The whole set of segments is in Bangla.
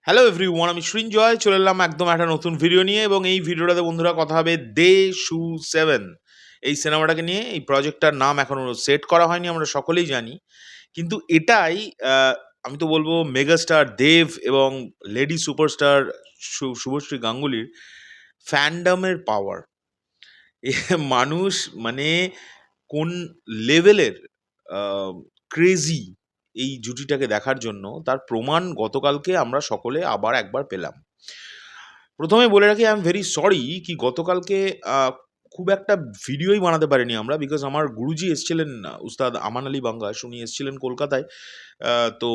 হ্যালো এভরিওয়ান, আমি সৃঞ্জয় চলে এলাম একদম একটা নতুন ভিডিও নিয়ে। এবং এই ভিডিওটাতে বন্ধুরা কথা হবে দে-7 এই সিনেমাটাকে নিয়ে। এই প্রজেক্টটার নাম এখনো সেট করা হয়নি, আমরা সকলেই জানি। কিন্তু এটাই আমি তো বলবো মেগাস্টার দেব এবং লেডি সুপারস্টার শুভশ্রী গাঙ্গুলির ফ্যান্ডামের পাওয়ার। মানুষ মানে কোন লেভেলের ক্রেজি এই জুটিটাকে দেখার জন্য, তার প্রমাণ গতকালকে আমরা সকলে আবার একবার পেলাম। প্রথমে বলে রাখি, আই এম ভেরি সরি কি গতকালকে খুব একটা ভিডিওই বানাতে পারিনি আমরা, বিকজ আমার গুরুজি এসেছিলেন, উস্তাদ আমান আলী বাঙ্গাস, উনি এসেছিলেন কলকাতায়। তো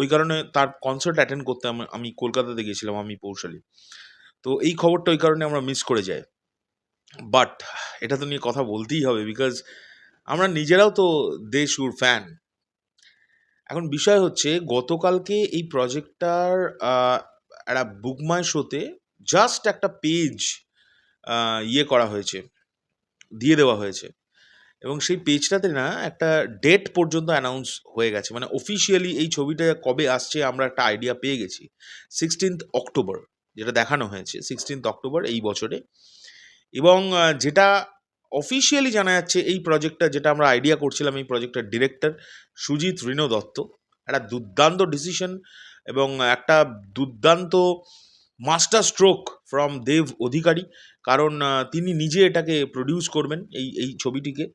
ওই কারণে তার কনসার্ট অ্যাটেন্ড করতে আমি কলকাতাতে গেছিলাম, আমি পৌঁছালি। তো এই খবরটা ওই কারণে আমরা মিস করে যাই। বাট এটা তো নিয়ে কথা বলতেই হবে, বিকজ আমরা নিজেরাও তো দেশুর ফ্যান। এখন বিষয় হচ্ছে, গতকালকে এই প্রজেক্টটার একটা বুকমাই শোতে জাস্ট একটা পেজ ইয়ে করা হয়েছে, দিয়ে দেওয়া হয়েছে। এবং সেই পেজটাতে না একটা ডেট পর্যন্ত অ্যানাউন্স হয়ে গেছে, মানে অফিসিয়ালি এই ছবিটা কবে আসছে আমরা একটা আইডিয়া পেয়ে গেছি। 16th অক্টোবর যেটা দেখানো হয়েছে, 16th অক্টোবর এই বছরে। এবং যেটা অফিসিয়ালি জানা যাচ্ছে, এই প্রজেক্টটা যেটা আমরা আইডিয়া করছিলাম, এই প্রজেক্টটার ডিরেক্টর সুজিত ঋণ দত্ত। একটা দুর্দান্ত ডিসিশন এবং একটা দুর্দান্ত মাস্টার স্ট্রোক ফ্রম দেব অধিকারী। কারণ তিনি নিজে এটাকে প্রডিউস করবেন এই ছবিটিকে।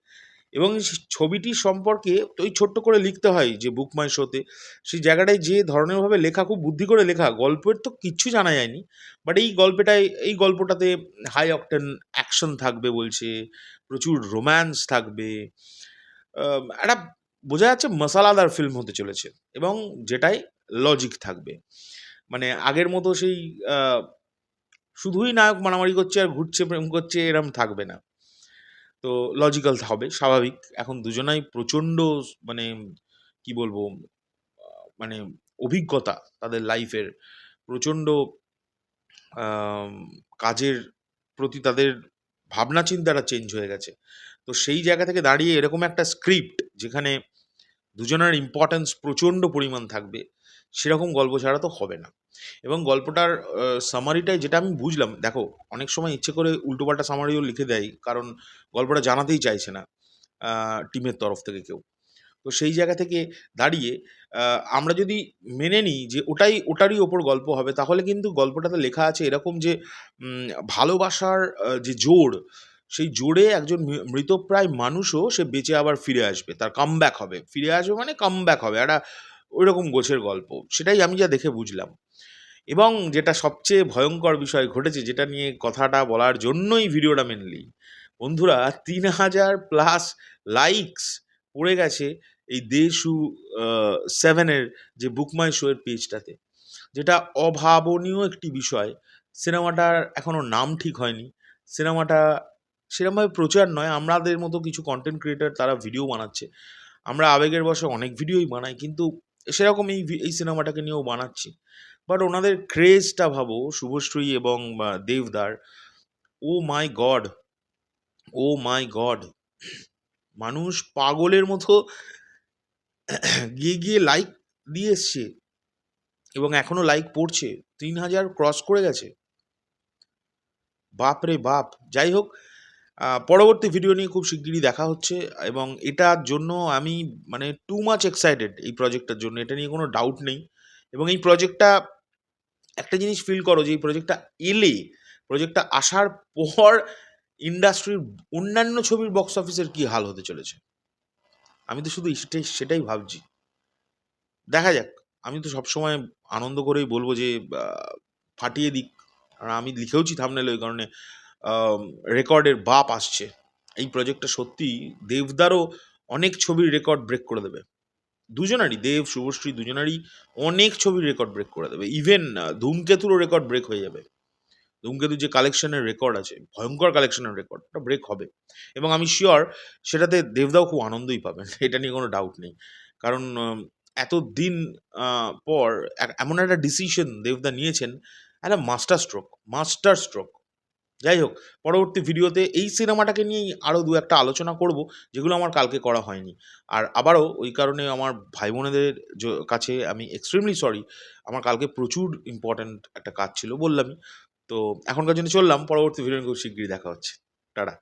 এবং ছবিটি সম্পর্কে তো ওই ছোট্ট করে লিখতে হয় যে বুক মাই শোতে, সেই জায়গাটায় যে ধরনেরভাবে লেখা, খুব বুদ্ধি করে লেখা। গল্পের তো কিচ্ছু জানা যায়নি, বাট এই গল্পটাতে হাই অকটেন অ্যাকশন থাকবে বলছে, প্রচুর রোম্যান্স থাকবে। একটা বোঝা যাচ্ছে মশালাদার ফিল্ম হতে চলেছে, এবং যেটাই লজিক থাকবে। মানে আগের মতো সেই শুধুই নায়ক মারামারি করছে আর ঘুরছে প্রেম করছে এরম থাকবে না। তো লজিক্যাল হবে, স্বাভাবিক। এখন দুজনাই প্রচণ্ড, মানে কি বলবো, মানে অভিজ্ঞতা তাদের লাইফের, প্রচণ্ড আম কাজের প্রতি তাদের ভাবনা চিন্তাটা চেঞ্জ হয়ে গেছে। তো সেই জায়গা থেকে দাঁড়িয়ে এরকম একটা স্ক্রিপ্ট, যেখানে দুজনের ইম্পর্ট্যান্স প্রচণ্ড পরিমাণ থাকবে, সেরকম গল্প ছাড়া তো হবে না। এবং গল্পটার সামারিটাই যেটা আমি বুঝলাম, দেখো অনেক সময় ইচ্ছে করে উল্টোপাল্টা সামারিও লিখে দেয়, কারণ গল্পটা জানাতেই চাইছে না টিমের তরফ থেকে কেউ। তো সেই জায়গা থেকে দাঁড়িয়ে আমরা যদি মেনে নিই যে ওটারই ওপর গল্প হবে, তাহলে কিন্তু গল্পটাতে লেখা আছে এরকম যে উম ভালোবাসার যে জোর, সেই জোরে একজন মৃতপ্রায় মানুষও সে বেঁচে আবার ফিরে আসবে। তার কামব্যাক হবে। ফিরে আসবে মানে কামব্যাক হবে। একটা ঐরকম গোছের গল্প। সেটাই আমি যা দেখে বুঝলাম। এবং যেটা সবচেয়ে ভয়ঙ্কর বিষয় ঘটেছে, যেটা নিয়ে কথাটা বলার জন্যই ভিডিওটা মেনলি। বন্ধুরা, ৩,০০০+ লাইকস পড়ে গেছে এই দেশু 7 এর যে বুক মাই শো এর পেজটাতে। যেটা অভাবনীয় একটি বিষয়। সিনেমাটার এখনো নাম ঠিক হয়নি। সিনেমাটা সেরমভাবে প্রচার নয়। আমাদের মতো কিছু কনটেন্ট ক্রিয়েটর তারা ভিডিও বানাচ্ছে। আমরা আবেগের বশে অনেক ভিডিওই বানাই, কিন্তু সেরকম এই সিনেমাটাকে নিয়েও বানাচ্ছি। বাট ওনাদের ক্রেজটা ভাবো, শুভশ্রী এবং দেবদার। ও মাই গড! ও মাই গড! মানুষ পাগলের মতো গিয়ে লাইক দিয়ে এসছে, এবং এখনো লাইক পড়ছে। ৩,০০০ ক্রস করে গেছে। বাপ রে বাপ! যাই হোক, পরবর্তী ভিডিও নিয়ে খুব শিগগিরই দেখা হচ্ছে। এবং এটার জন্য আমি মানে টু মাচ এক্সাইটেড এই প্রজেক্টটার জন্য। এটা নিয়ে কোনো ডাউট নেই। এবং এই প্রজেক্টটা, একটা জিনিস ফিল করো যে এই প্রজেক্টটা আসার পর ইন্ডাস্ট্রির অন্যান্য ছবির বক্স অফিসের কি হাল হতে চলেছে। আমি তো শুধু সেটাই ভাবছি। দেখা যাক। আমি তো সবসময় আনন্দ করেই বলব যে ফাটিয়ে দিক। আর আমি লিখেওছি থাম্বনেলে ওই কারণে, আম রেকর্ডের বাপ আসছে। এই প্রজেক্টটা সত্যিই দেবদারও অনেক ছবির রেকর্ড ব্রেক করে দেবে। দুজনারই, দেব, শুভশ্রী দুজনারই অনেক ছবির রেকর্ড ব্রেক করে দেবে। ইভেন ধূমকেতুরও রেকর্ড ব্রেক হয়ে যাবে। ধূমকেতুর যে কালেকশনের রেকর্ড আছে, ভয়ঙ্কর কালেকশনের রেকর্ড, ওটা ব্রেক হবে। এবং আমি সিওর সেটাতে দেবদাও খুব আনন্দই পাবেন। এটা নিয়ে কোনো ডাউট নেই। কারণ এতদিন পর এমন একটা ডিসিশন দেবদা নিয়েছেন, একটা মাস্টার স্ট্রোক। যাই হোক, পরবর্তী ভিডিওতে এই সিনেমাটাকে নিয়েই আরও দু একটা আলোচনা করব, যেগুলো আমার কালকে করা হয়নি। আর আবারও ওই কারণে আমার ভাই বোনেদের কাছে আমি এক্সট্রিমলি সরি। আমার কালকে প্রচুর ইম্পর্ট্যান্ট একটা কাজ ছিল, বললামই। তো এখনকার জন্য চললাম, পরবর্তী ভিডিও খুব শিগগিরই দেখা হচ্ছে। টাটা।